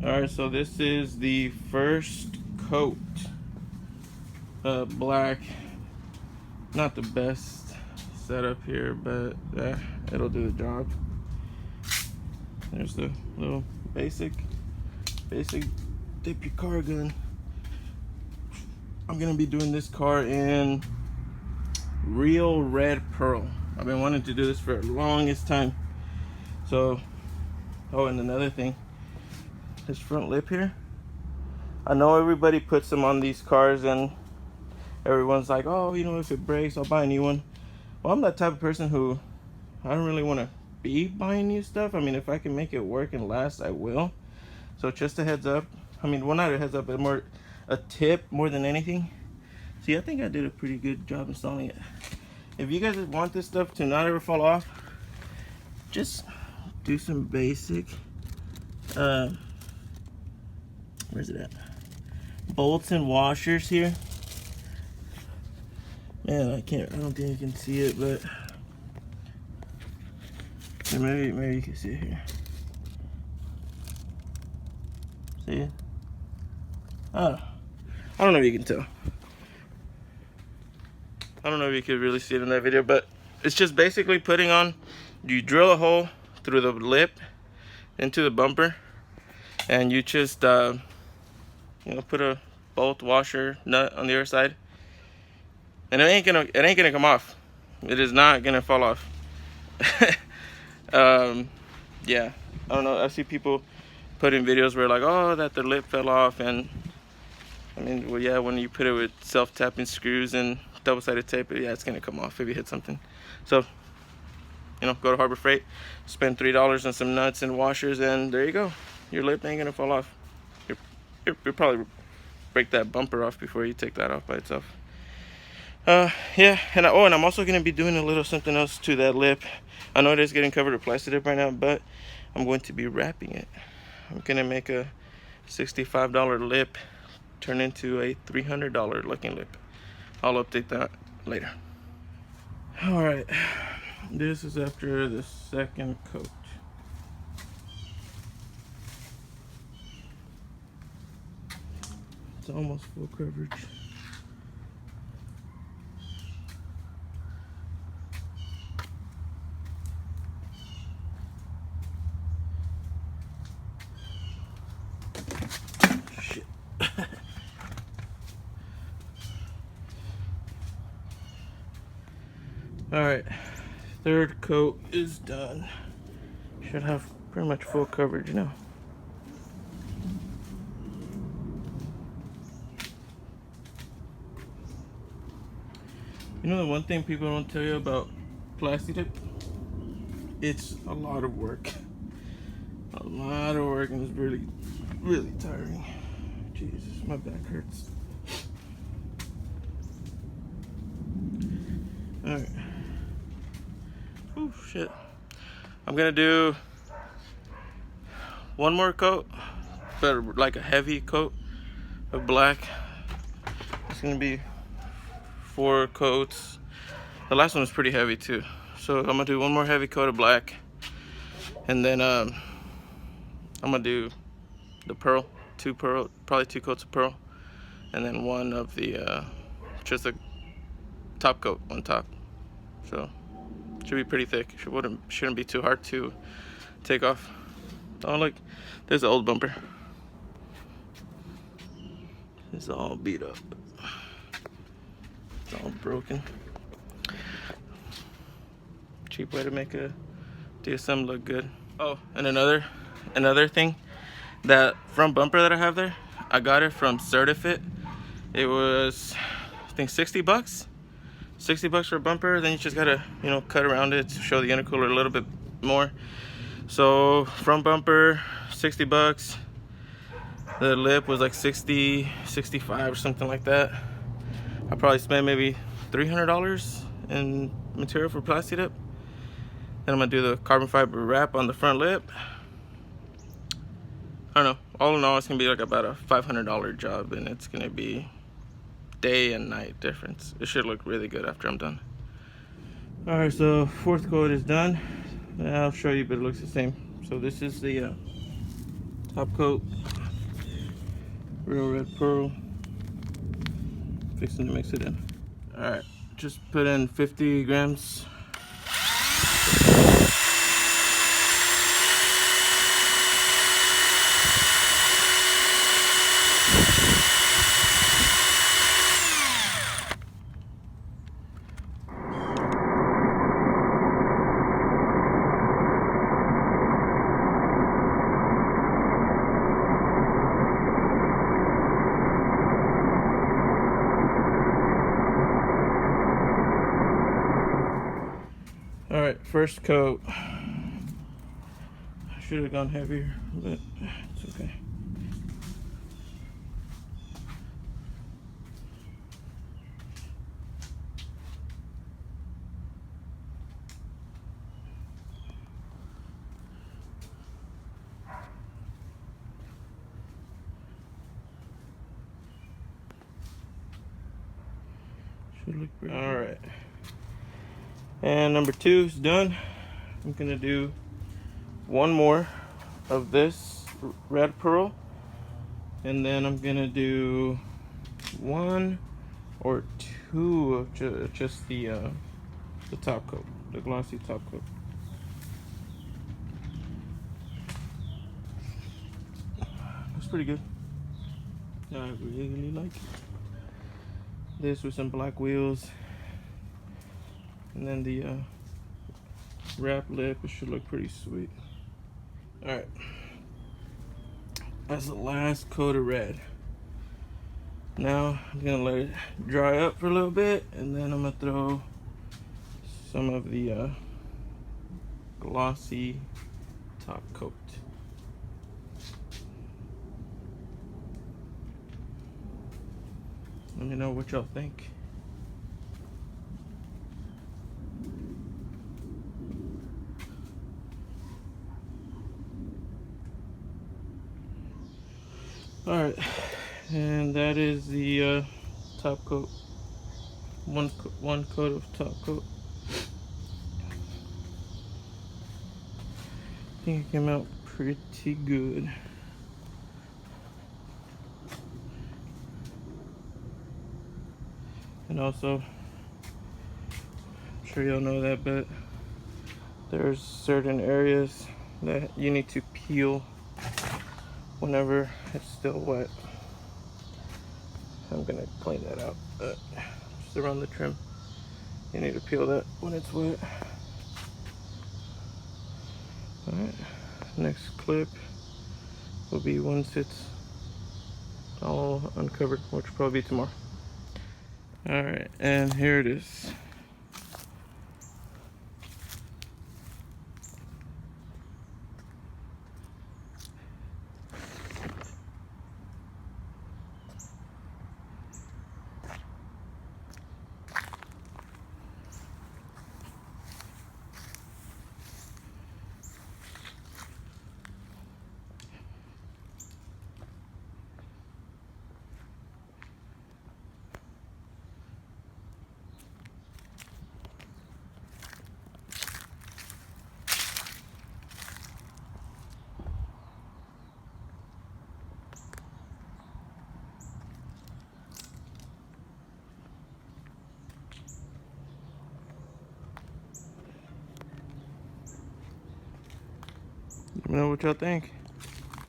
Alright, so this is the first coat. Black. Not the best setup here, but it'll do the job. There's the little basic dip your car gun. I'm gonna be doing this car in real red pearl. I've been wanting to do this for the longest time. So, oh, and another thing, this front lip here, I know everybody puts them on these cars and everyone's like, oh, you know, if it breaks, I'll buy a new one. Well, I'm that type of person who, I don't really want to be buying new stuff. I mean, if I can make it work and last, I will. So just a heads up. I mean, well, not a heads up, but more a tip more than anything. See, I think I did a pretty good job installing it. If you guys want this stuff to not ever fall off, just do some basic, where's it at? Bolts and washers here. Man, I don't think you can see it, but maybe you can see it here. See it? Oh, I don't know if you can tell. I don't know if you could really see it in that video, but it's just basically putting on, you drill a hole through the lip into the bumper, and you just you know, put a bolt washer nut on the other side, and it ain't gonna come off. It is not gonna fall off. Yeah, I don't know, I see people put in videos where like, oh, that their lip fell off, and I mean, well, yeah, when you put it with self-tapping screws and double-sided tape, yeah, it's gonna come off if you hit something. So, you know, go to Harbor Freight, spend $3 on some nuts and washers, and there you go. Your lip ain't gonna fall off. You'll probably break that bumper off before you take that off by itself. Yeah, and I'm also gonna be doing a little something else to that lip. I know it is getting covered with plastic dip right now, but I'm going to be wrapping it. I'm gonna make a $65 lip turn into a $300 looking lip. I'll update that later. All right, this is after the second coat. It's almost full coverage. Shit. All right, third coat is done. Should have pretty much full coverage now. You know the one thing people don't tell you about Plasti dip? It's a lot of work. A lot of work, and it's really, really tiring. Jesus, my back hurts. Alright. Oh shit. I'm gonna do one more coat, but like a heavy coat of black. It's gonna be 4 coats. The last one was pretty heavy too. So I'm gonna do one more heavy coat of black, and then I'm gonna do the pearl, probably 2 coats of pearl, and then one of the just a top coat on top. So should be pretty thick. Shouldn't be too hard to take off. Oh look, there's the old bumper. It's all beat up. It's all broken. Cheap way to make a DSM look good. Oh, and another thing, that front bumper that I have there, I got it from Certifit. It was, I think, 60 bucks. 60 bucks for a bumper. Then you just gotta, you know, cut around it to show the intercooler a little bit more. So front bumper, 60 bucks. The lip was like 60, 65 or something like that. I probably spent maybe $300 in material for Plasti dip. Then I'm gonna do the carbon fiber wrap on the front lip. I don't know, all in all, it's gonna be like about a $500 job, and it's gonna be day and night difference. It should look really good after I'm done. All right, so 4th coat is done. I'll show you, but it looks the same. So this is the top coat. real red pearl. Fixing to mix it in. All right, just put in 50 grams. All right, first coat. I should have gone heavier, but it's okay. Should look pretty. All right. And number 2 is done. I'm gonna do one more of this red pearl, and then I'm gonna do 1 or 2 of just the top coat, the glossy top coat. Looks pretty good. I really like it. This with some black wheels. And then the wrap lip, it should look pretty sweet. Alright. That's the last coat of red. Now I'm gonna let it dry up for a little bit, and then I'm gonna throw some of the glossy top coat. Let me know what y'all think. Alright, and that is the top coat. One coat of top coat. I think it came out pretty good. And also, I'm sure y'all know that, but there's certain areas that you need to peel whenever it's still wet. I'm gonna clean that out. Just around the trim, you need to peel that when it's wet. Alright, next clip will be once it's all uncovered, which will probably be tomorrow. Alright, and here it is. Let me know what y'all think.